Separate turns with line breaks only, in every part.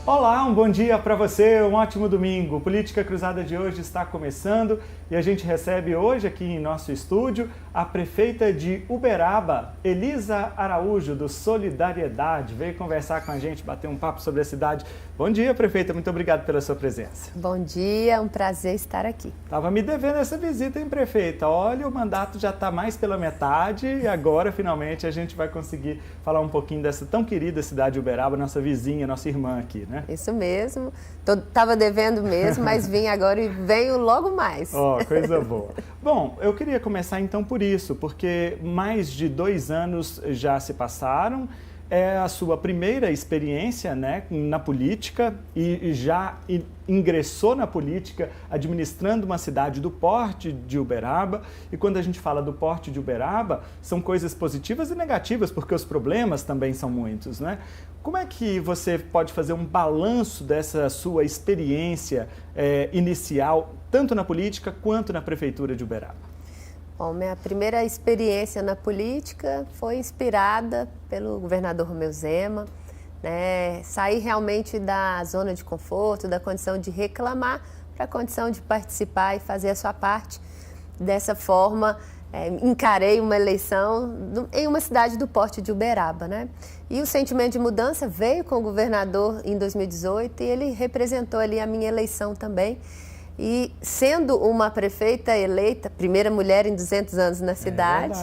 Olá, um bom dia para você, um ótimo domingo. O Política Cruzada de hoje está começando e a gente recebe hoje aqui em nosso estúdio a prefeita de Uberaba, Elisa Araújo, do Solidariedade. Veio conversar com a gente, bater um papo sobre a cidade. Bom dia, prefeita, muito obrigado pela sua presença.
Bom dia, um prazer estar aqui.
Tava me devendo essa visita, hein, prefeita? Olha, o mandato já está mais pela metade e agora, finalmente, a gente vai conseguir falar um pouquinho dessa tão querida cidade de Uberaba, nossa vizinha, nossa irmã aqui, né?
Isso mesmo. Tava devendo mesmo, mas vim agora e venho logo mais.
Ó, coisa boa. Bom, eu queria começar então por isso, porque mais de 2 anos já se passaram, é a sua primeira experiência, né, na política e já ingressou na política administrando uma cidade do porte de Uberaba. E quando a gente fala do porte de Uberaba, são coisas positivas e negativas, porque os problemas também são muitos, né? Como é que você pode fazer um balanço dessa sua experiência inicial, tanto na política quanto na prefeitura de Uberaba?
Bom, minha primeira experiência na política foi inspirada pelo governador Romeu Zema, né? Sair realmente da zona de conforto, da condição de reclamar, para a condição de participar e fazer a sua parte. Dessa forma, encarei uma eleição em uma cidade do porte de Uberaba, né? E o sentimento de mudança veio com o governador em 2018 e ele representou ali a minha eleição também. E sendo uma prefeita eleita, primeira mulher em 200 anos na cidade,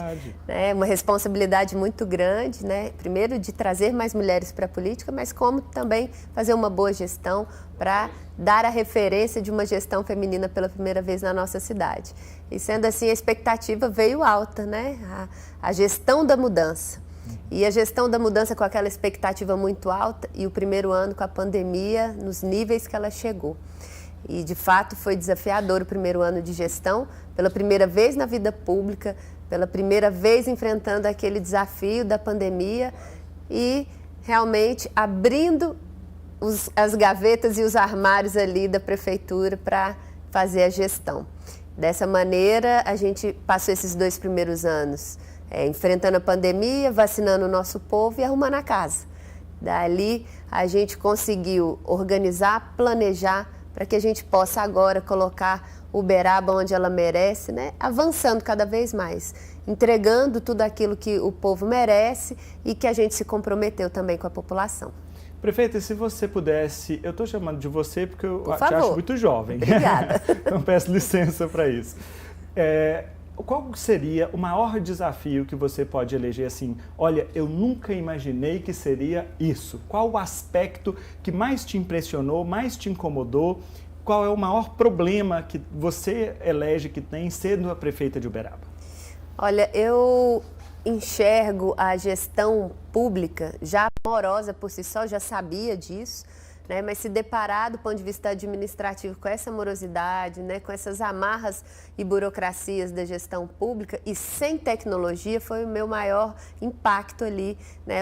né, uma responsabilidade muito grande, né? Primeiro de trazer mais mulheres para a política, mas como também fazer uma boa gestão para dar a referência de uma gestão feminina pela primeira vez na nossa cidade. E sendo assim, a expectativa veio alta, né? A gestão da mudança. E a gestão da mudança com aquela expectativa muito alta e o primeiro ano com a pandemia nos níveis que ela chegou. E, de fato, foi desafiador o primeiro ano de gestão, pela primeira vez na vida pública, pela primeira vez enfrentando aquele desafio da pandemia e realmente abrindo as gavetas e os armários ali da prefeitura para fazer a gestão. Dessa maneira, a gente passou esses 2 primeiros anos enfrentando a pandemia, vacinando o nosso povo e arrumando a casa. Dali, a gente conseguiu organizar, planejar, para que a gente possa agora colocar Uberaba onde ela merece, né? Avançando cada vez mais, entregando tudo aquilo que o povo merece e que a gente se comprometeu também com a população.
Prefeita, se você pudesse, eu estou chamando de você porque eu te
favor.
acho muito jovem.
Obrigada.
Então peço licença para isso. Qual seria o maior desafio que você pode eleger assim? Olha, eu nunca imaginei que seria isso. Qual o aspecto que mais te impressionou, mais te incomodou? Qual é o maior problema que você elege que tem sendo a prefeita de Uberaba?
Olha, eu enxergo a gestão pública já morosa por si só, já sabia disso, né? Mas se deparar do ponto de vista administrativo com essa morosidade, né? Com essas amarras e burocracias da gestão pública e sem tecnologia foi o meu maior impacto ali, né?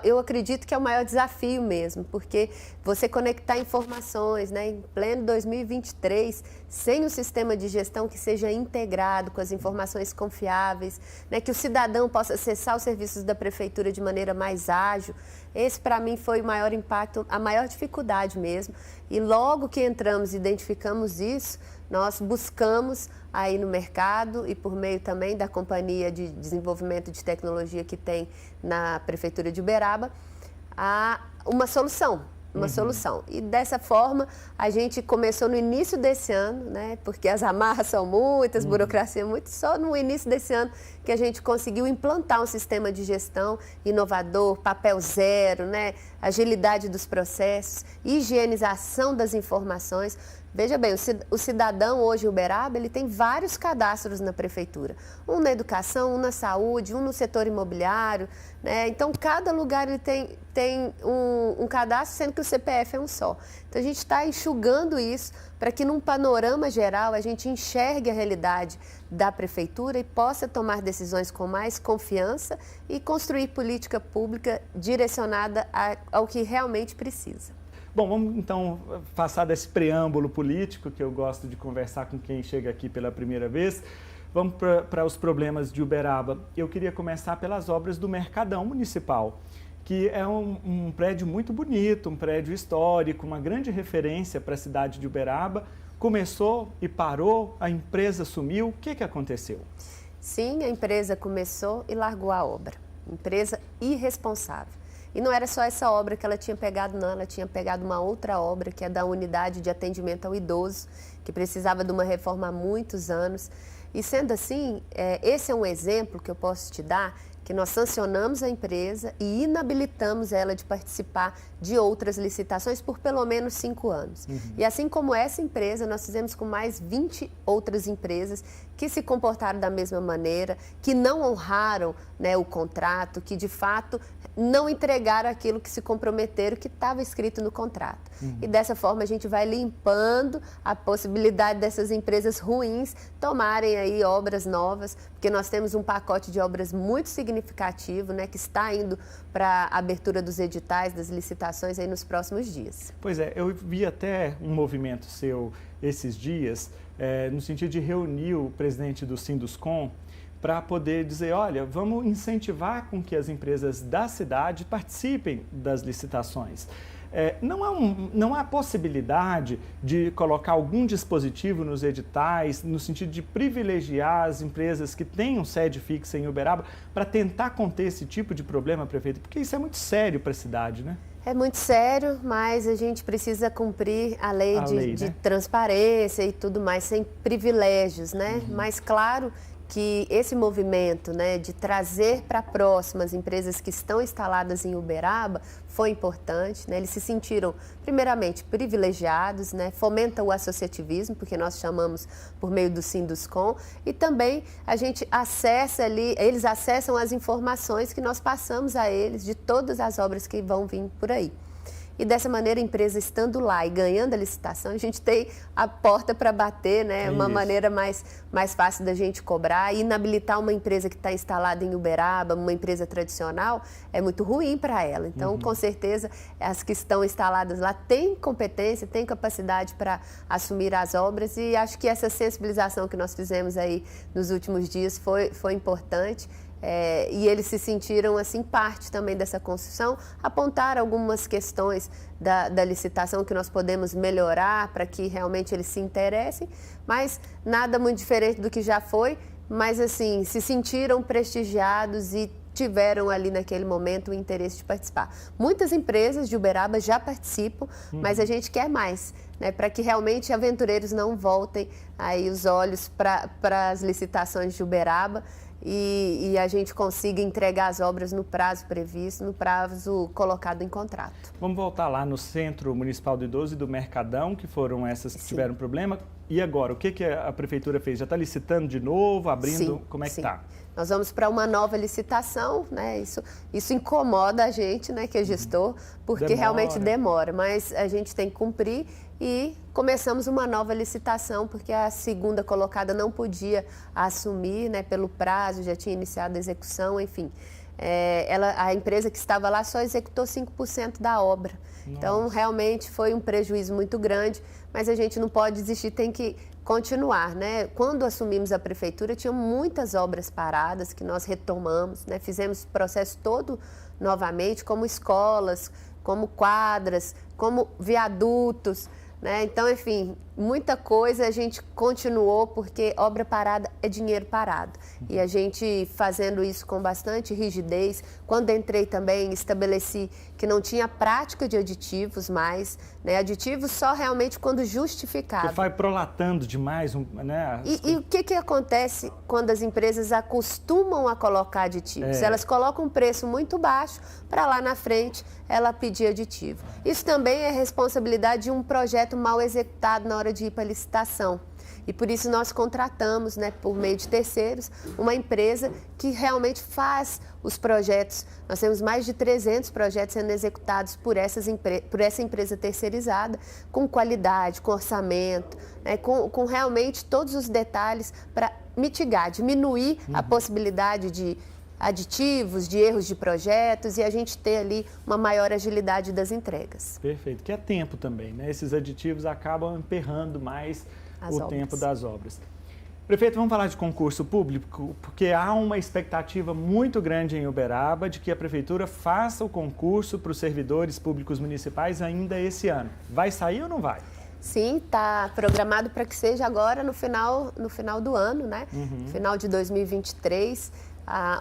Eu acredito que é o maior desafio mesmo, porque você conectar informações, né? Em pleno 2023, sem um sistema de gestão que seja integrado com as informações confiáveis, né? Que o cidadão possa acessar os serviços da prefeitura de maneira mais ágil. Esse, para mim, foi o maior impacto, a maior dificuldade mesmo. E logo que entramos e identificamos isso, nós buscamos aí no mercado e por meio também da Companhia de Desenvolvimento de Tecnologia que tem na Prefeitura de Uberaba, uma solução. E dessa forma, a gente começou no início desse ano, né? Porque as amarras são muitas, burocracia muito, só no início desse ano que a gente conseguiu implantar um sistema de gestão inovador, papel zero, né? Agilidade dos processos, higienização das informações. Veja bem, o cidadão hoje em Uberaba, ele tem vários cadastros na prefeitura. Um na educação, um na saúde, um no setor imobiliário, né? Então, cada lugar ele tem um cadastro, sendo que o CPF é um só. Então, a gente está enxugando isso para que, num panorama geral, a gente enxergue a realidade da prefeitura e possa tomar decisões com mais confiança e construir política pública direcionada ao que realmente precisa.
Bom, vamos então passar desse preâmbulo político que eu gosto de conversar com quem chega aqui pela primeira vez. vamos para os problemas de Uberaba. Eu queria começar pelas obras do Mercadão Municipal, que é um prédio muito bonito, um prédio histórico, uma grande referência para a cidade de Uberaba. Começou e parou, a empresa sumiu. O que aconteceu?
Sim, a empresa começou e largou a obra. Empresa irresponsável. E não era só essa obra que ela tinha pegado, não. Ela tinha pegado uma outra obra, que é da unidade de atendimento ao idoso, que precisava de uma reforma há muitos anos. E sendo assim, esse é um exemplo que eu posso te dar, que nós sancionamos a empresa e inabilitamos ela de participar de outras licitações por pelo menos 5 anos. E assim como essa empresa, nós fizemos com mais 20 outras empresas que se comportaram da mesma maneira, que não honraram, né, o contrato, que de fato não entregaram aquilo que se comprometeram, que estava escrito no contrato. E dessa forma a gente vai limpando a possibilidade dessas empresas ruins tomarem aí obras novas, porque nós temos um pacote de obras muito significativo, né, que está indo para a abertura dos editais, das licitações aí nos próximos dias.
Pois é, eu vi até um movimento seu esses dias, no sentido de reunir o presidente do Sinduscom para poder dizer, olha, vamos incentivar com que as empresas da cidade participem das licitações. Não há possibilidade de colocar algum dispositivo nos editais, no sentido de privilegiar as empresas que tenham sede fixa em Uberaba, para tentar conter esse tipo de problema, prefeito? Porque isso é muito sério para a cidade, né?
É muito sério, mas a gente precisa cumprir a lei de transparência e tudo mais, sem privilégios, né? Mas claro que esse movimento, né, de trazer para próximas empresas que estão instaladas em Uberaba foi importante, né? Eles se sentiram, primeiramente, privilegiados, né? Fomenta o associativismo, porque nós chamamos por meio do Sinduscom, e também a gente acessa ali, eles acessam as informações que nós passamos a eles de todas as obras que vão vir por aí. E dessa maneira, a empresa estando lá e ganhando a licitação, a gente tem a porta para bater, né? Uma maneira mais fácil da gente cobrar. E inabilitar uma empresa que está instalada em Uberaba, uma empresa tradicional, é muito ruim para ela. Então, com certeza, as que estão instaladas lá têm competência, têm capacidade para assumir as obras. E acho que essa sensibilização que nós fizemos aí nos últimos dias foi importante. E eles se sentiram assim parte também dessa construção, apontaram algumas questões da licitação que nós podemos melhorar para que realmente eles se interessem, mas nada muito diferente do que já foi, mas assim, se sentiram prestigiados e tiveram ali naquele momento o interesse de participar. Muitas empresas de Uberaba já participam, mas a gente quer mais, né, para que realmente aventureiros não voltem aí os olhos para as licitações de Uberaba. E a gente consiga entregar as obras no prazo previsto, no prazo colocado em contrato.
Vamos voltar lá no Centro Municipal do Idoso e do Mercadão, que foram essas que tiveram problema. E agora, o que a Prefeitura fez? Já está licitando de novo, abrindo? Como é que está?
Nós vamos para uma nova licitação, né? Isso incomoda a gente, né, que é gestor, porque realmente demora, mas a gente tem que cumprir e começamos uma nova licitação, porque a segunda colocada não podia assumir, né, pelo prazo, já tinha iniciado a execução, enfim. A empresa que estava lá só executou 5% da obra. Nossa. Então, realmente foi um prejuízo muito grande, mas a gente não pode desistir, tem que continuar, né? Quando assumimos a prefeitura, tinham muitas obras paradas que nós retomamos, né? Fizemos o processo todo novamente, como escolas, como quadras, como viadutos, né? Então, enfim, muita coisa a gente continuou, porque obra parada é dinheiro parado. E a gente fazendo isso com bastante rigidez. Quando entrei também, estabeleci que não tinha prática de aditivos mais, né? Aditivos só realmente quando justificado.
Você vai prolatando demais, né?
E o que acontece quando as empresas acostumam a colocar aditivos? Elas colocam um preço muito baixo para lá na frente ela pedir aditivo. Isso também é responsabilidade de um projeto mal executado na hora de ir para a licitação. E por isso nós contratamos, né, por meio de terceiros, uma empresa que realmente faz os projetos. Nós temos mais de 300 projetos sendo executados por essa empresa terceirizada, com qualidade, com orçamento, né, com realmente todos os detalhes para mitigar, diminuir a possibilidade de aditivos, de erros de projetos e a gente ter ali uma maior agilidade das entregas.
Perfeito, que é tempo também, né? Esses aditivos acabam emperrando mais o tempo das obras. Prefeito, vamos falar de concurso público, porque há uma expectativa muito grande em Uberaba de que a Prefeitura faça o concurso para os servidores públicos municipais ainda esse ano. Vai sair ou não vai?
Sim, está programado para que seja agora no final do ano, né? Final de 2023.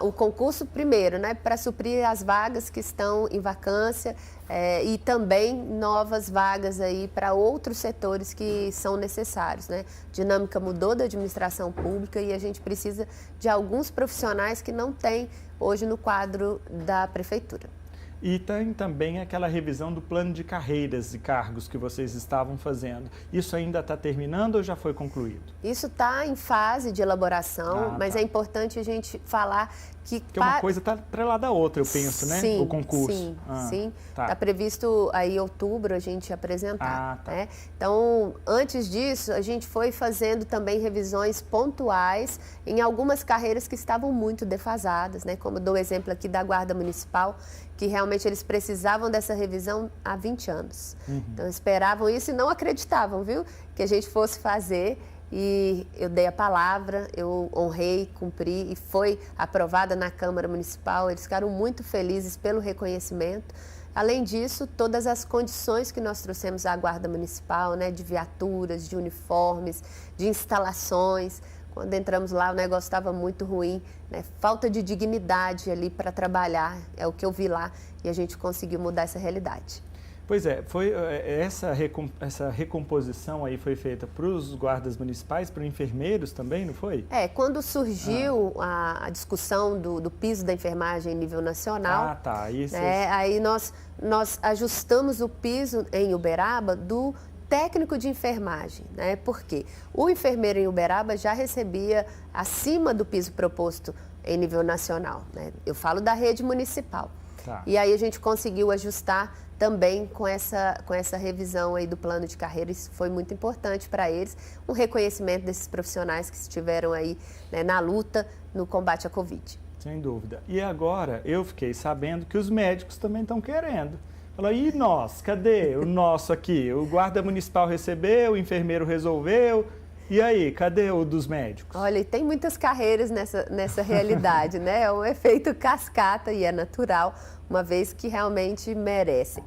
O concurso primeiro, né, para suprir as vagas que estão em vacância e também novas vagas aí para outros setores que são necessários, né? Dinâmica mudou da administração pública e a gente precisa de alguns profissionais que não tem hoje no quadro da prefeitura.
E tem também aquela revisão do plano de carreiras e cargos que vocês estavam fazendo. Isso ainda está terminando ou já foi concluído?
Isso está em fase de elaboração, mas é importante a gente falar que...
Porque uma coisa está atrelada à outra, eu penso, né?
Sim,
o concurso.
Sim. Está previsto aí em outubro a gente apresentar. Né? Então, antes disso, a gente foi fazendo também revisões pontuais em algumas carreiras que estavam muito defasadas, né? Como eu dou o exemplo aqui da Guarda Municipal, que realmente eles precisavam dessa revisão há 20 anos. Então, esperavam isso e não acreditavam, viu? Que a gente fosse fazer. E eu dei a palavra, eu honrei, cumpri e foi aprovada na Câmara Municipal. Eles ficaram muito felizes pelo reconhecimento. Além disso, todas as condições que nós trouxemos à Guarda Municipal, né, de viaturas, de uniformes, de instalações. Quando entramos lá, o negócio estava muito ruim, né? Falta de dignidade ali para trabalhar, é o que eu vi lá, e a gente conseguiu mudar essa realidade.
Pois é, essa recomposição aí foi feita para os guardas municipais, para os enfermeiros também, não foi?
Quando surgiu a discussão do piso da enfermagem em nível nacional,
Isso.
Aí nós ajustamos o piso em Uberaba do técnico de enfermagem, né? Porque o enfermeiro em Uberaba já recebia acima do piso proposto em nível nacional, né? Eu falo da rede municipal. E aí a gente conseguiu ajustar também com essa revisão aí do plano de carreira. Isso foi muito importante para eles, um reconhecimento desses profissionais que estiveram aí, né, na luta no combate à Covid.
Sem dúvida. E agora eu fiquei sabendo que os médicos também estão querendo. Falou, e nós? Cadê o nosso aqui? O guarda municipal recebeu, o enfermeiro resolveu. E aí, cadê o dos médicos?
Olha, tem muitas carreiras nessa realidade, né? É um efeito cascata e é natural, uma vez que realmente merecem.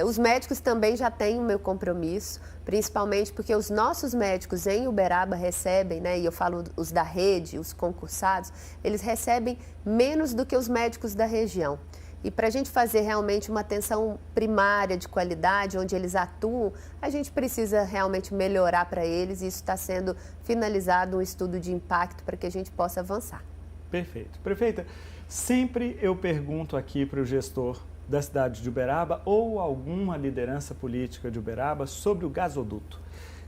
Os médicos também já têm o meu compromisso, principalmente porque os nossos médicos em Uberaba recebem, né? E eu falo os da rede, os concursados, eles recebem menos do que os médicos da região. E para a gente fazer realmente uma atenção primária de qualidade, onde eles atuam, a gente precisa realmente melhorar para eles e isso está sendo finalizado um estudo de impacto para que a gente possa avançar.
Perfeito. Prefeita, sempre eu pergunto aqui para o gestor da cidade de Uberaba ou alguma liderança política de Uberaba sobre o gasoduto.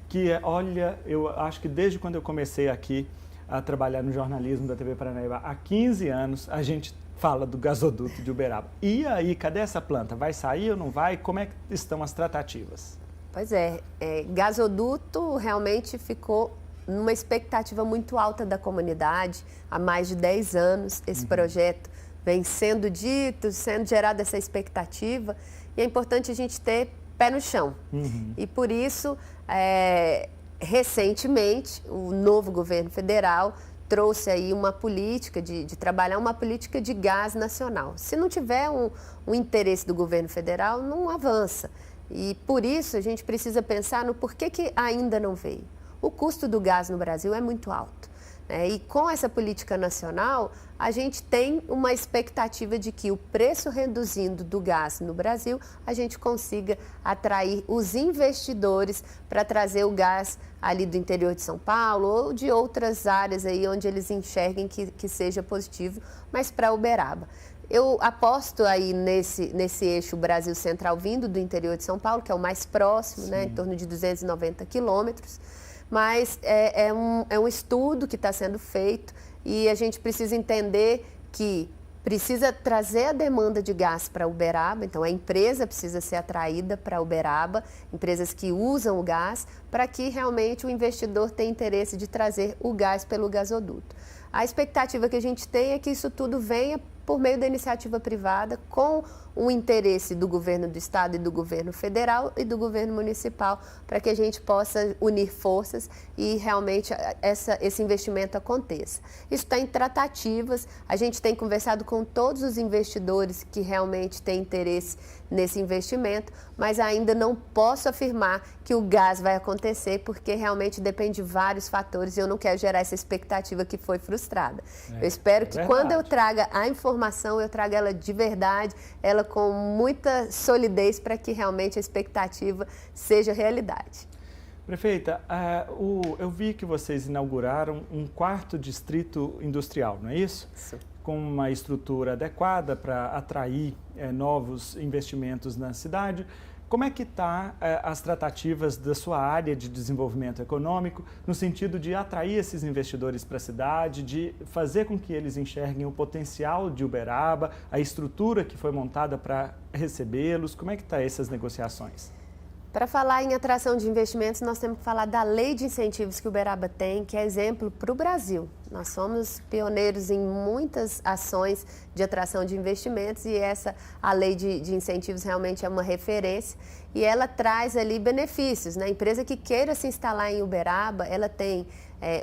Que, olha, eu acho que desde quando eu comecei aqui a trabalhar no jornalismo da TV Paranaíba, há 15 anos, a gente fala do gasoduto de Uberaba. E aí, cadê essa planta? Vai sair ou não vai? Como é que estão as tratativas?
Pois gasoduto realmente ficou numa expectativa muito alta da comunidade. Há mais de 10 anos esse projeto vem sendo dito, sendo gerada essa expectativa. E é importante a gente ter pé no chão. E por isso, recentemente, o novo governo federal trouxe aí uma política de trabalhar uma política de gás nacional. Se não tiver um interesse do governo federal, não avança. E por isso a gente precisa pensar no porquê que ainda não veio. O custo do gás no Brasil é muito alto, né? E com essa política nacional, a gente tem uma expectativa de que o preço reduzindo do gás no Brasil, a gente consiga atrair os investidores para trazer o gás ali do interior de São Paulo ou de outras áreas aí onde eles enxerguem que seja positivo, mas para Uberaba. Eu aposto aí nesse eixo Brasil Central vindo do interior de São Paulo, que é o mais próximo, né, em torno de 290 quilômetros, mas é um estudo que está sendo feito e a gente precisa entender que precisa trazer a demanda de gás para Uberaba, então a empresa precisa ser atraída para Uberaba, empresas que usam o gás, para que realmente o investidor tenha interesse de trazer o gás pelo gasoduto. a expectativa que a gente tem é que isso tudo venha por meio da iniciativa privada, com o interesse do governo do estado e do governo federal e do governo municipal, para que a gente possa unir forças e realmente esse investimento aconteça. Isso está em tratativas, a gente tem conversado com todos os investidores que realmente têm interesse nesse investimento, mas ainda não posso afirmar que o gás vai acontecer, porque realmente depende de vários fatores e eu não quero gerar essa expectativa que foi frustrada. Eu espero que quando eu traga a informação, eu traga ela de verdade, ela com muita solidez para que realmente a expectativa seja realidade.
Prefeita, eu vi que vocês inauguraram um 4º distrito industrial, não é isso?
Isso. Com
uma estrutura adequada para atrair novos investimentos na cidade. Como é que estão as tratativas da sua área de desenvolvimento econômico no sentido de atrair esses investidores para a cidade, de fazer com que eles enxerguem o potencial de Uberaba, a estrutura que foi montada para recebê-los? Como é que estão essas negociações?
Para falar em atração de investimentos, nós temos que falar da lei de incentivos que Uberaba tem, que é exemplo para o Brasil. Nós somos pioneiros em muitas ações de atração de investimentos e a lei de incentivos realmente é uma referência e ela traz ali benefícios, né? A empresa que queira se instalar em Uberaba, ela tem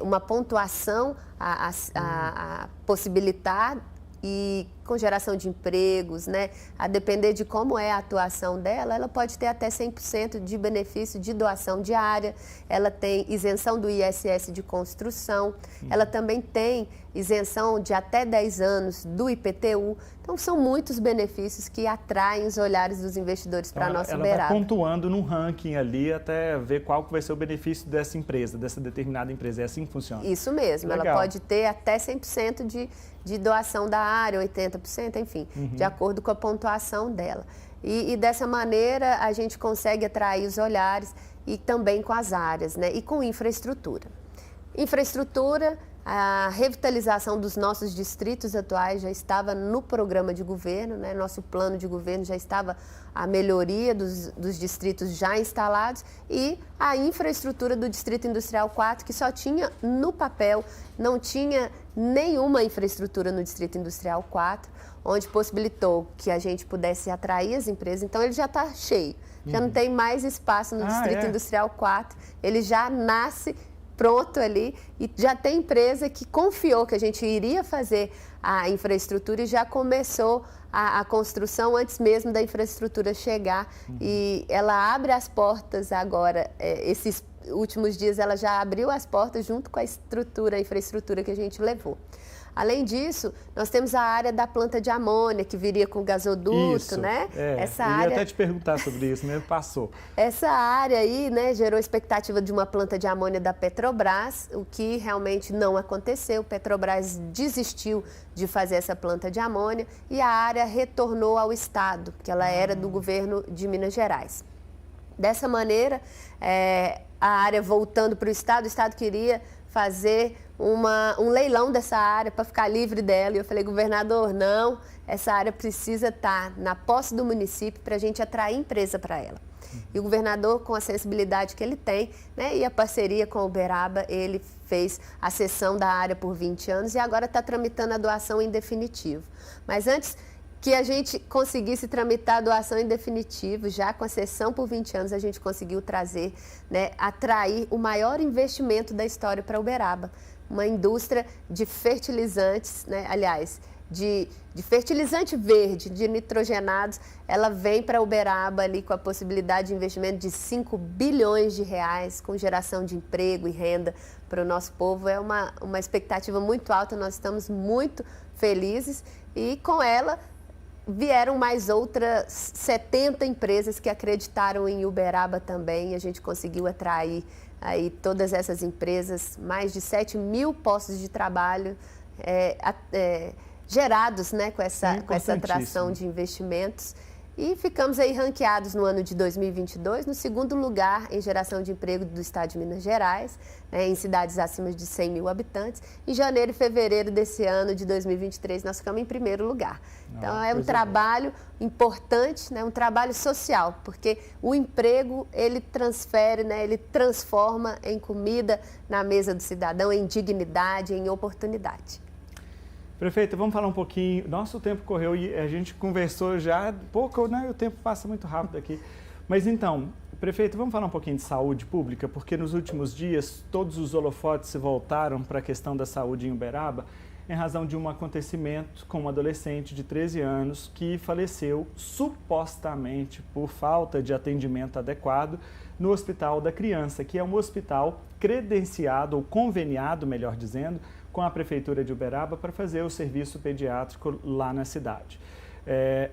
uma pontuação a possibilitar e com geração de empregos, né? A depender de como é a atuação dela, ela pode ter até 100% de benefício de doação diária, ela tem isenção do ISS de construção, ela também tem isenção de até 10 anos do IPTU. Então, são muitos benefícios que atraem os olhares dos investidores para a nossa Uberaba.
Ela vai pontuando num ranking ali até ver qual que vai ser o benefício dessa empresa, dessa determinada empresa. É assim que funciona?
Isso mesmo.
Legal.
Ela pode ter até 100% de doação da área, 80%, enfim, de acordo com a pontuação dela. E dessa maneira a gente consegue atrair os olhares e também com as áreas, né? E com infraestrutura. Infraestrutura, a revitalização dos nossos distritos atuais já estava no programa de governo, né? Nosso plano de governo já estava a melhoria dos distritos já instalados e a infraestrutura do Distrito Industrial 4, que só tinha no papel, não tinha nenhuma infraestrutura no Distrito Industrial 4, onde possibilitou que a gente pudesse atrair as empresas. Então, ele já está cheio, já não tem mais espaço no Distrito Industrial 4, ele já nasce pronto ali e já tem empresa que confiou que a gente iria fazer a infraestrutura e já começou a construção antes mesmo da infraestrutura chegar e ela abre as portas agora, esses últimos dias ela já abriu as portas junto com a infraestrutura que a gente levou. Além disso, nós temos a área da planta de amônia, que viria com gasoduto,
isso,
né?
Essa área... Eu ia até te perguntar sobre isso, mesmo passou.
Essa área aí, né, gerou expectativa de uma planta de amônia da Petrobras, o que realmente não aconteceu. Petrobras desistiu de fazer essa planta de amônia e a área retornou ao Estado, que ela era do governo de Minas Gerais. Dessa maneira, a área voltando para o Estado queria fazer um leilão dessa área para ficar livre dela. E eu falei, governador, não, essa área precisa estar na posse do município para a gente atrair empresa para ela. E o governador, com a sensibilidade que ele tem, né, e a parceria com o Uberaba, ele fez a cessão da área por 20 anos e agora está tramitando a doação em definitivo. Mas antes que a gente conseguisse tramitar a doação em definitivo, já com a cessão por 20 anos, a gente conseguiu trazer, né, atrair o maior investimento da história para Uberaba. Uma indústria de fertilizantes, né, aliás, de fertilizante verde, de nitrogenados, ela vem para Uberaba ali com a possibilidade de investimento de 5 bilhões de reais, com geração de emprego e renda para o nosso povo. É uma expectativa muito alta, nós estamos muito felizes e com ela vieram mais outras 70 empresas que acreditaram em Uberaba também. A gente conseguiu atrair aí todas essas empresas, mais de 7 mil postos de trabalho gerados, né, com essa atração de investimentos. E ficamos aí ranqueados no ano de 2022, no segundo lugar em geração de emprego do estado de Minas Gerais, né, em cidades acima de 100 mil habitantes. Em janeiro e fevereiro desse ano de 2023, nós ficamos em primeiro lugar. Então, é um trabalho importante, né, um trabalho social, porque o emprego, ele transfere, né, ele transforma em comida na mesa do cidadão, em dignidade, em oportunidade.
Prefeita, vamos falar um pouquinho. Nosso tempo correu e a gente conversou já pouco, né? O tempo passa muito rápido aqui. Mas então, prefeito, vamos falar um pouquinho de saúde pública, porque nos últimos dias todos os holofotes se voltaram para a questão da saúde em Uberaba, em razão de um acontecimento com um adolescente de 13 anos que faleceu supostamente por falta de atendimento adequado no Hospital da Criança, que é um hospital credenciado ou conveniado, melhor dizendo, com a Prefeitura de Uberaba para fazer o serviço pediátrico lá na cidade.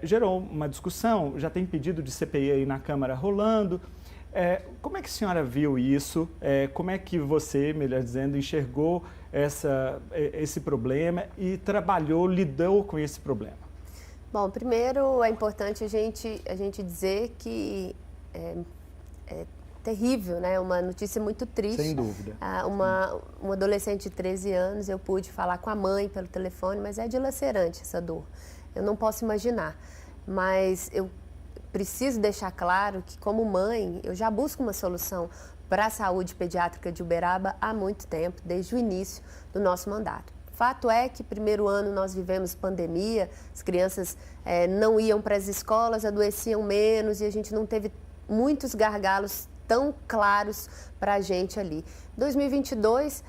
Gerou uma discussão, já tem pedido de CPI aí na Câmara rolando. Como é que a senhora viu isso? Como é que você, melhor dizendo, enxergou esse problema e lidou com esse problema?
Bom, primeiro é importante a gente dizer que é terrível, né? Uma notícia muito triste.
Sem dúvida.
Um adolescente de 13 anos, eu pude falar com a mãe pelo telefone, mas é dilacerante essa dor. Eu não posso imaginar, mas eu preciso deixar claro que, como mãe, eu já busco uma solução para a saúde pediátrica de Uberaba há muito tempo, desde o início do nosso mandato. Fato é que, primeiro ano, nós vivemos pandemia, as crianças não iam para as escolas, adoeciam menos e a gente não teve muitos gargalos tão claros para a gente ali. Em 2022,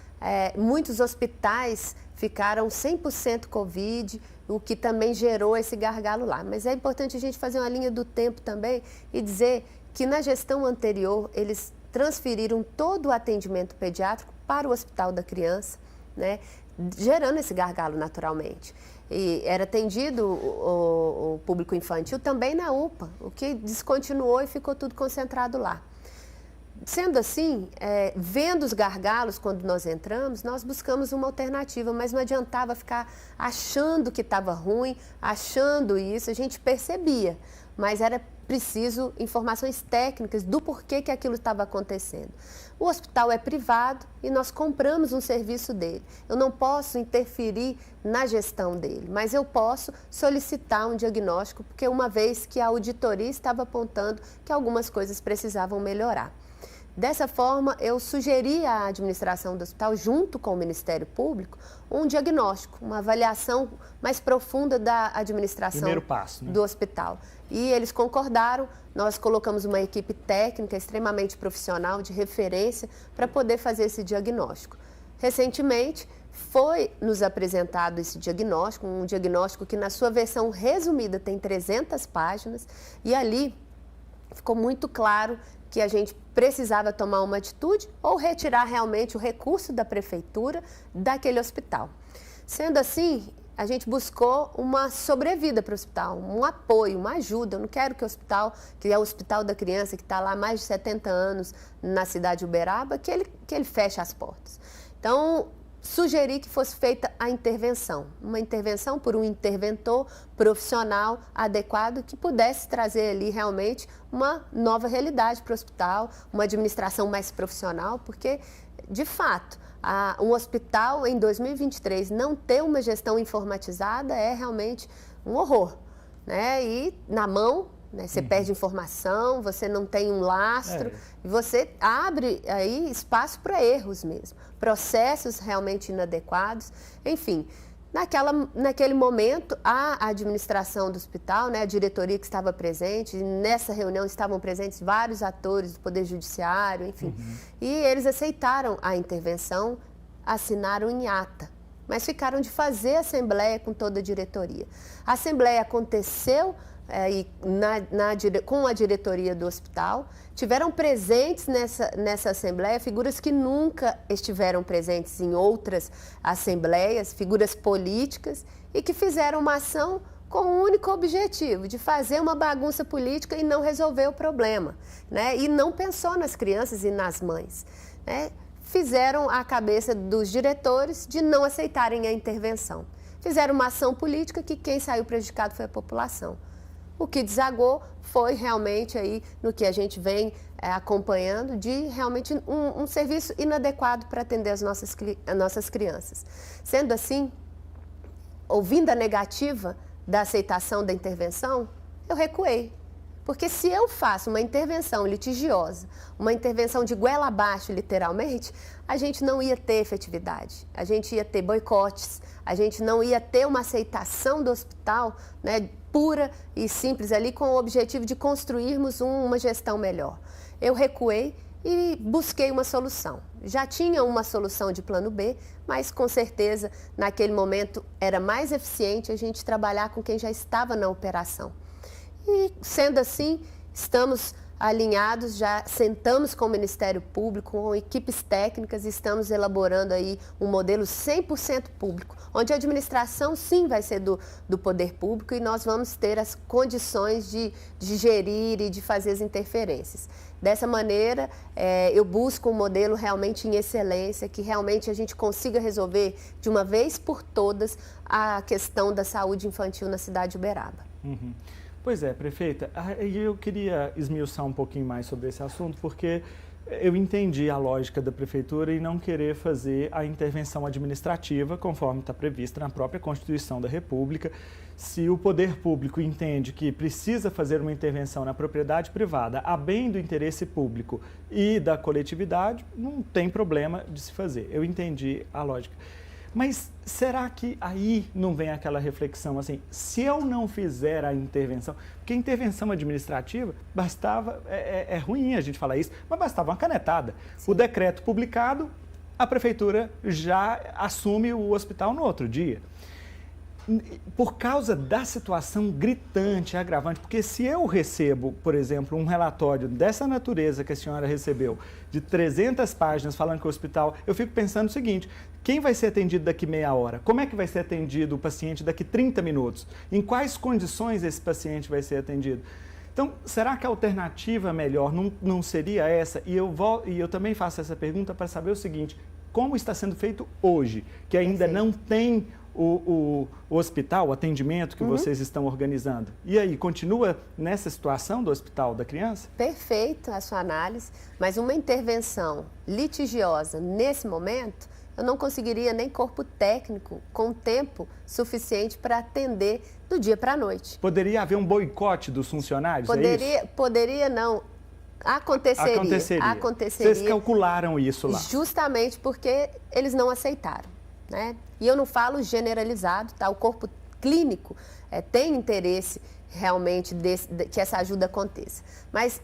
muitos hospitais ficaram 100% Covid, o que também gerou esse gargalo lá. Mas é importante a gente fazer uma linha do tempo também e dizer que na gestão anterior eles transferiram todo o atendimento pediátrico para o Hospital da Criança, né, gerando esse gargalo naturalmente. E era atendido o público infantil também na UPA, o que descontinuou e ficou tudo concentrado lá. Sendo assim, vendo os gargalos quando nós entramos, nós buscamos uma alternativa, mas não adiantava ficar achando que estava ruim, achando isso, a gente percebia, mas era preciso informações técnicas do porquê que aquilo estava acontecendo. O hospital é privado e nós compramos um serviço dele. Eu não posso interferir na gestão dele, mas eu posso solicitar um diagnóstico, porque uma vez que a auditoria estava apontando que algumas coisas precisavam melhorar. Dessa forma, eu sugeri à administração do hospital, junto com o Ministério Público, um diagnóstico, uma avaliação mais profunda da administração
Primeiro passo, né?
do hospital. E eles concordaram, nós colocamos uma equipe técnica extremamente profissional, de referência, para poder fazer esse diagnóstico. Recentemente, foi nos apresentado esse diagnóstico, um diagnóstico que na sua versão resumida tem 300 páginas, e ali ficou muito claro que a gente precisava tomar uma atitude ou retirar realmente o recurso da prefeitura daquele hospital. Sendo assim, a gente buscou uma sobrevida para o hospital, um apoio, uma ajuda. Eu não quero que o hospital, que é o Hospital da Criança, que está lá há mais de 70 anos na cidade de Uberaba, que ele feche as portas. Então, sugeri que fosse feita a intervenção, uma intervenção por um interventor profissional adequado que pudesse trazer ali realmente uma nova realidade para o hospital, uma administração mais profissional, porque, de fato, um hospital em 2023 não ter uma gestão informatizada é realmente um horror, né? E na mão, né, você perde informação, você não tem um lastro, e você abre aí espaço para erros mesmo, processos realmente inadequados, enfim. Naquele momento, a administração do hospital, né, a diretoria que estava presente, nessa reunião estavam presentes vários atores do Poder Judiciário, enfim, e eles aceitaram a intervenção, assinaram em ata, mas ficaram de fazer a assembleia com toda a diretoria. A assembleia aconteceu com a diretoria do hospital, tiveram presentes nessa assembleia figuras que nunca estiveram presentes em outras assembleias, figuras políticas, e que fizeram uma ação com o único objetivo de fazer uma bagunça política e não resolver o problema, né? E não pensou nas crianças e nas mães, né? Fizeram a cabeça dos diretores de não aceitarem a intervenção. Fizeram uma ação política que quem saiu prejudicado foi a população. O que desagou foi realmente aí no que a gente vem acompanhando de realmente um serviço inadequado para atender as nossas crianças. Sendo assim, ouvindo a negativa da aceitação da intervenção, eu recuei. Porque se eu faço uma intervenção litigiosa, uma intervenção de goela abaixo, literalmente, a gente não ia ter efetividade, a gente ia ter boicotes, a gente não ia ter uma aceitação do hospital, né, pura e simples ali, com o objetivo de construirmos uma gestão melhor. Eu recuei e busquei uma solução. Já tinha uma solução de plano B, mas com certeza naquele momento era mais eficiente a gente trabalhar com quem já estava na operação. E, sendo assim, estamos alinhados, já sentamos com o Ministério Público, com equipes técnicas, e estamos elaborando aí um modelo 100% público, onde a administração, sim, vai ser do poder público e nós vamos ter as condições de gerir e de fazer as interferências. Dessa maneira, eu busco um modelo realmente em excelência, que realmente a gente consiga resolver de uma vez por todas a questão da saúde infantil na cidade de Uberaba.
Uhum. Pois é, prefeita, eu queria esmiuçar um pouquinho mais sobre esse assunto, porque eu entendi a lógica da prefeitura em não querer fazer a intervenção administrativa, conforme está prevista na própria Constituição da República. Se o poder público entende que precisa fazer uma intervenção na propriedade privada, a bem do interesse público e da coletividade, não tem problema de se fazer. Eu entendi a lógica. Mas será que aí não vem aquela reflexão assim, se eu não fizer a intervenção, porque a intervenção administrativa bastava, é ruim a gente falar isso, mas bastava uma canetada. Sim. O decreto publicado, a prefeitura já assume o hospital no outro dia. Por causa da situação gritante, agravante, porque se eu recebo, por exemplo, um relatório dessa natureza que a senhora recebeu, de 300 páginas falando que o hospital, eu fico pensando o seguinte, quem vai ser atendido daqui meia hora? Como é que vai ser atendido o paciente daqui 30 minutos? Em quais condições esse paciente vai ser atendido? Então, será que a alternativa melhor não seria essa? E eu também faço essa pergunta para saber o seguinte, como está sendo feito hoje, que ainda não tem o hospital, o atendimento que vocês estão organizando. E aí, continua nessa situação do hospital da criança?
Perfeito a sua análise, mas uma intervenção litigiosa nesse momento, eu não conseguiria nem corpo técnico com tempo suficiente para atender do dia para a noite.
Poderia haver um boicote dos funcionários, é isso?
Poderia não. Aconteceria.
Vocês calcularam isso lá?
Justamente porque eles não aceitaram, né? E eu não falo generalizado, tá? O corpo clínico tem interesse realmente que essa ajuda aconteça. Mas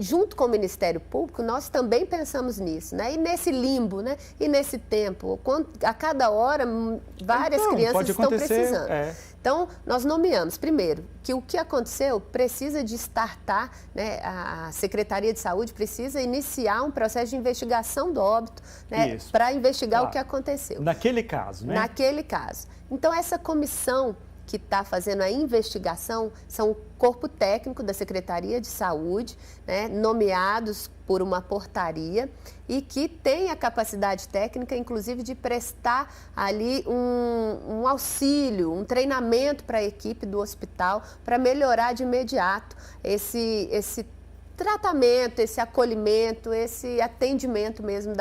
junto com o Ministério Público, nós também pensamos nisso, né? E nesse limbo, né? E nesse tempo, a cada hora, várias crianças estão precisando. Então, nós nomeamos, primeiro, que o que aconteceu precisa de startar, né? A Secretaria de Saúde precisa iniciar um processo de investigação do óbito, né? Para investigar o que aconteceu.
Naquele caso, né?
Naquele caso. Então, essa comissão que está fazendo a investigação são o corpo técnico da Secretaria de Saúde, né, nomeados por uma portaria e que tem a capacidade técnica, inclusive, de prestar ali um auxílio, um treinamento para a equipe do hospital para melhorar de imediato esse tratamento, esse acolhimento, esse atendimento mesmo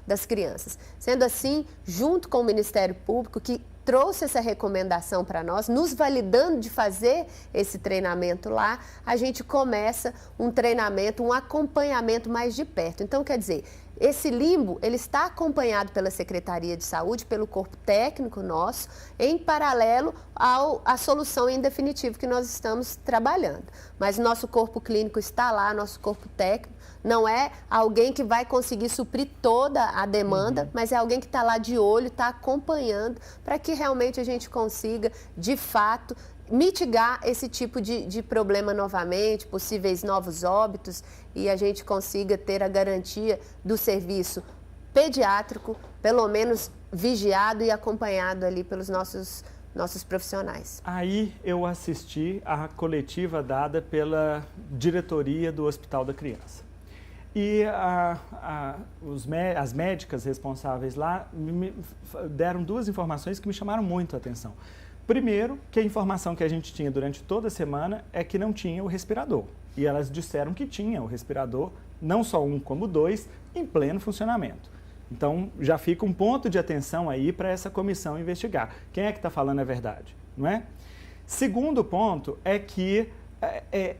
das crianças. Sendo assim, junto com o Ministério Público, que trouxe essa recomendação para nós, nos validando de fazer esse treinamento lá, a gente começa um treinamento, um acompanhamento mais de perto. Então, quer dizer, esse limbo, ele está acompanhado pela Secretaria de Saúde, pelo corpo técnico nosso, em paralelo à solução em definitivo que nós estamos trabalhando. Mas nosso corpo clínico está lá, nosso corpo técnico, não é alguém que vai conseguir suprir toda a demanda, mas é alguém que está lá de olho, está acompanhando, para que realmente a gente consiga, de fato, mitigar esse tipo de problema novamente, possíveis novos óbitos, e a gente consiga ter a garantia do serviço pediátrico, pelo menos vigiado e acompanhado ali pelos nossos profissionais.
Aí eu assisti à coletiva dada pela diretoria do Hospital da Criança. E as médicas responsáveis lá me deram duas informações que me chamaram muito a atenção. Primeiro, que a informação que a gente tinha durante toda a semana é que não tinha o respirador. E elas disseram que tinha o respirador, não só um como dois, em pleno funcionamento. Então, já fica um ponto de atenção aí para essa comissão investigar. Quem é que está falando a verdade, não é? Segundo ponto é que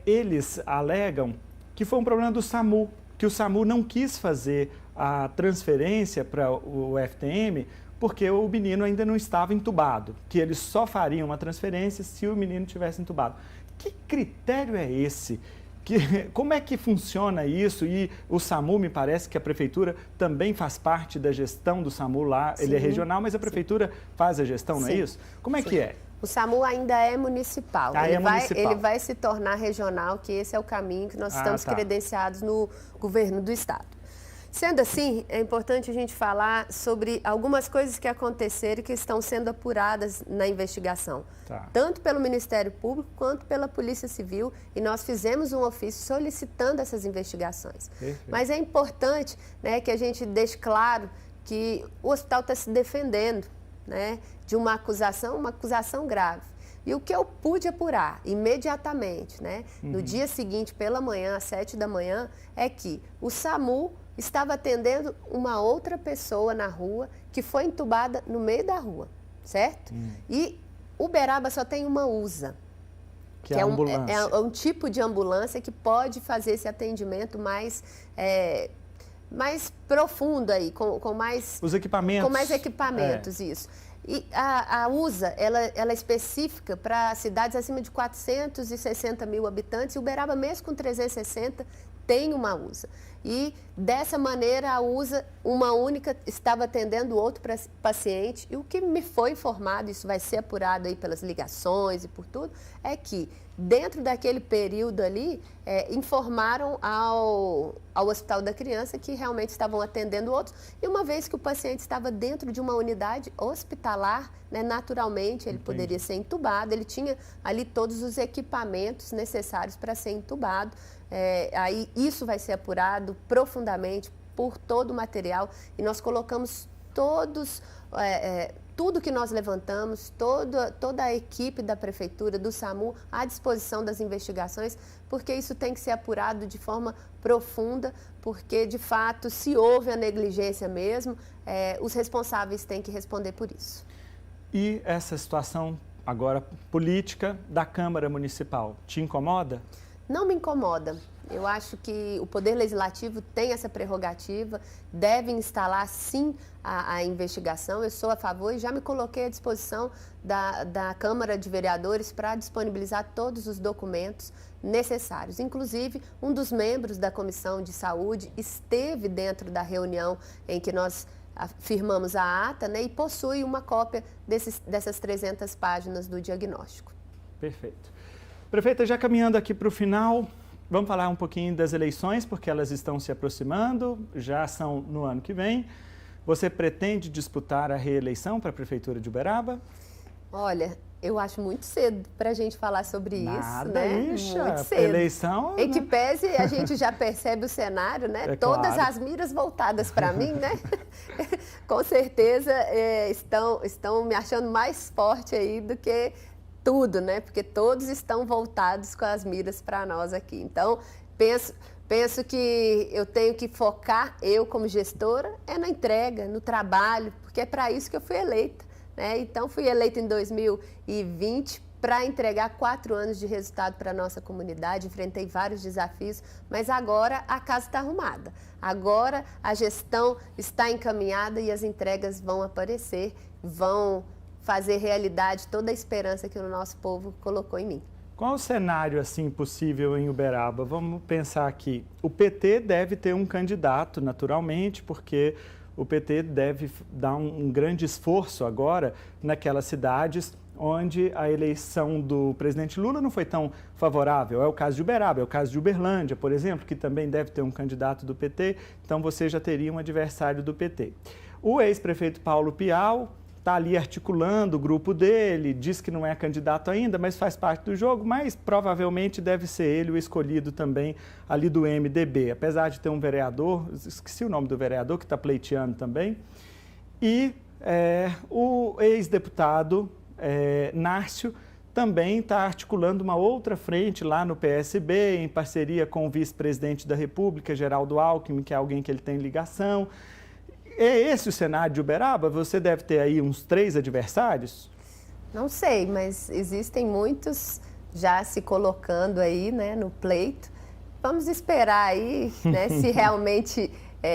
eles alegam que foi um problema do SAMU, que o SAMU não quis fazer a transferência para o FTM porque o menino ainda não estava entubado, que eles só fariam uma transferência se o menino tivesse entubado. Que critério é esse? Como é que funciona isso? E o SAMU, me parece que a prefeitura também faz parte da gestão do SAMU lá. Sim, ele é regional, mas a prefeitura faz a gestão, não é isso? Como é que é?
O SAMU ainda é municipal. Ele vai se tornar regional, que esse é o caminho que nós estamos credenciados no governo do estado. Sendo assim, é importante a gente falar sobre algumas coisas que aconteceram e que estão sendo apuradas na investigação. Tanto pelo Ministério Público quanto pela Polícia Civil, e nós fizemos um ofício solicitando essas investigações. Perfeito. Mas é importante, né, que a gente deixe claro que o hospital está se defendendo, né, de uma acusação grave. E o que eu pude apurar imediatamente, né, no dia seguinte, pela manhã, às 7 da manhã, é que o SAMU estava atendendo uma outra pessoa na rua que foi entubada no meio da rua, certo? E Uberaba só tem uma USA,
que é
um tipo de ambulância que pode fazer esse atendimento mais profundo aí, com mais...
Os equipamentos.
Com mais equipamentos, isso. E a USA, ela é específica para cidades acima de 460 mil habitantes, e Uberaba, mesmo com 360, tem uma USA. E, dessa maneira, a USA, uma única, estava atendendo outro paciente. E o que me foi informado, isso vai ser apurado aí pelas ligações e por tudo, é que, dentro daquele período ali, informaram ao Hospital da Criança que realmente estavam atendendo outros. E uma vez que o paciente estava dentro de uma unidade hospitalar, né, naturalmente ele poderia ser entubado, ele tinha ali todos os equipamentos necessários para ser entubado. Aí isso vai ser apurado profundamente por todo o material e nós colocamos tudo que nós levantamos, toda a equipe da Prefeitura, do SAMU, à disposição das investigações, porque isso tem que ser apurado de forma profunda, porque, de fato, se houve a negligência mesmo, os responsáveis têm que responder por isso.
E essa situação, agora, política da Câmara Municipal, te incomoda?
Não me incomoda. Eu acho que o Poder Legislativo tem essa prerrogativa, deve instalar, sim, a investigação. Eu sou a favor e já me coloquei à disposição da Câmara de Vereadores para disponibilizar todos os documentos necessários. Inclusive, um dos membros da Comissão de Saúde esteve dentro da reunião em que nós firmamos a ata, né, e possui uma cópia dessas 300 páginas do diagnóstico.
Perfeito. Prefeita, já caminhando aqui para o final, vamos falar um pouquinho das eleições, porque elas estão se aproximando, já são no ano que vem. Você pretende disputar a reeleição para a Prefeitura de Uberaba?
Olha, eu acho muito cedo para a gente falar sobre isso, né?
Ixa,
muito cedo.
Eleição...
Em que pese a gente já percebe o cenário, né? Todas as miras voltadas para mim, né? Com certeza estão me achando mais forte aí do que tudo, né? Porque todos estão voltados com as miras para nós aqui. Então, penso que eu tenho que focar, eu como gestora, na entrega, no trabalho, porque é para isso que eu fui eleita, né? Então, fui eleita em 2020 para entregar 4 anos de resultado para a nossa comunidade, enfrentei vários desafios, mas agora a casa está arrumada. Agora a gestão está encaminhada e as entregas vão aparecer, vão fazer realidade toda a esperança que o nosso povo colocou em mim.
Qual o cenário assim possível em Uberaba? Vamos pensar aqui. O PT deve ter um candidato, naturalmente, porque o PT deve dar um grande esforço agora naquelas cidades onde a eleição do presidente Lula não foi tão favorável. É o caso de Uberaba, é o caso de Uberlândia, por exemplo, que também deve ter um candidato do PT, então você já teria um adversário do PT. O ex-prefeito Paulo Pial está ali articulando o grupo dele, diz que não é candidato ainda, mas faz parte do jogo, mas provavelmente deve ser ele o escolhido também ali do MDB, apesar de ter um vereador, esqueci o nome do vereador, que está pleiteando também, e o ex-deputado Nárcio também está articulando uma outra frente lá no PSB, em parceria com o vice-presidente da República, Geraldo Alckmin, que é alguém que ele tem ligação. É esse o cenário de Uberaba? Você deve ter aí uns 3 adversários?
Não sei, mas existem muitos já se colocando aí, né, no pleito. Vamos esperar aí, né, se realmente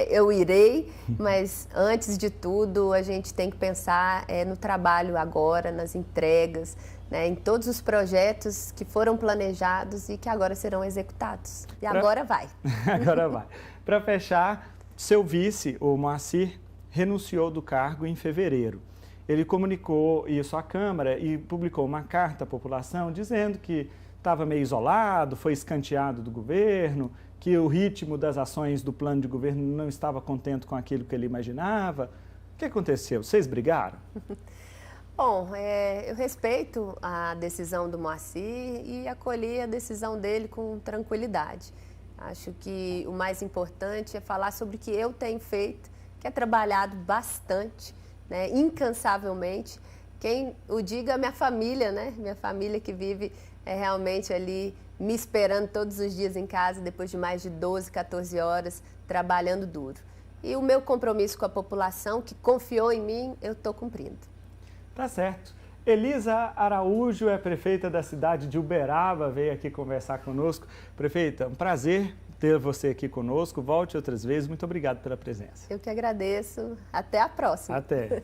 eu irei, mas antes de tudo a gente tem que pensar no trabalho agora, nas entregas, né, em todos os projetos que foram planejados e que agora serão executados. E agora vai.
Agora vai. Para fechar, seu vice, o Moacir, renunciou do cargo em fevereiro. Ele comunicou isso à Câmara e publicou uma carta à população dizendo que estava meio isolado, foi escanteado do governo, que o ritmo das ações do plano de governo não estava contente com aquilo que ele imaginava. O que aconteceu? Vocês brigaram?
Bom, eu respeito a decisão do Moacir e acolhi a decisão dele com tranquilidade. Acho que o mais importante é falar sobre o que eu tenho feito, que é trabalhado bastante, né, incansavelmente. Quem o diga é minha família, né? Minha família que vive realmente ali me esperando todos os dias em casa, depois de mais de 12, 14 horas, trabalhando duro. E o meu compromisso com a população, que confiou em mim, eu estou cumprindo.
Tá certo. Elisa Araújo é prefeita da cidade de Uberaba, veio aqui conversar conosco. Prefeita, um prazer ter você aqui conosco. Volte outras vezes. Muito obrigado pela presença.
Eu que agradeço. Até a próxima.
Até.